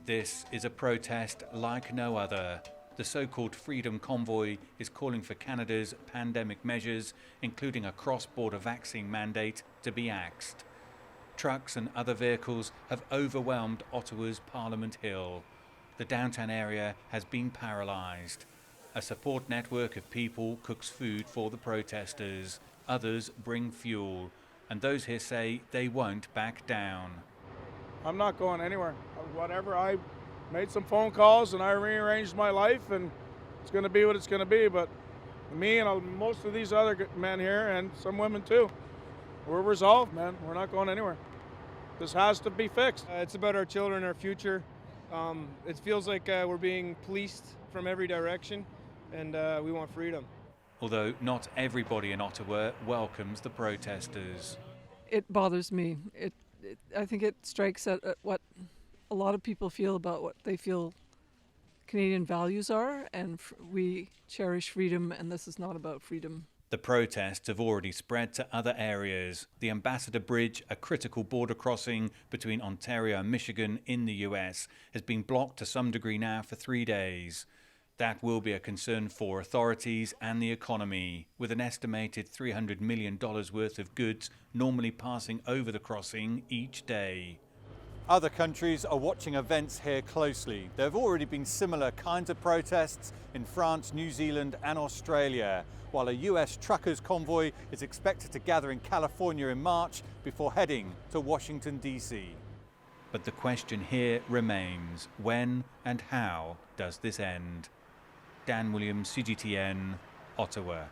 This is a protest like no other. The so-called Freedom Convoy is calling for Canada's pandemic measures, including a cross-border vaccine mandate, to be axed. Trucks and other vehicles have overwhelmed Ottawa's Parliament Hill. The downtown area has been paralysed. A support network of people cooks food for the protesters. Others bring fuel. And those here say they won't back down. I'm not going anywhere. Whatever, I made some phone calls and I rearranged my life, and it's going to be what it's going to be. But me and most of these other men here, and some women too, we're resolved, man. We're not going anywhere. This has to be fixed. It's about our children, our future. It feels like we're being policed from every direction, and we want freedom. Although not everybody in Ottawa welcomes the protesters. It bothers me. I think it strikes at what a lot of people feel about what they feel Canadian values are, and we cherish freedom, and this is not about freedom. The protests have already spread to other areas. The Ambassador Bridge, a critical border crossing between Ontario and Michigan in the US, has been blocked to some degree now for 3 days. That will be a concern for authorities and the economy, with an estimated $300 million worth of goods normally passing over the crossing each day. Other countries are watching events here closely. There have already been similar kinds of protests in France, New Zealand and Australia, while a US truckers convoy is expected to gather in California in March before heading to Washington, D.C. But the question here remains, when and how does this end? Dan Williams, CGTN, Ottawa.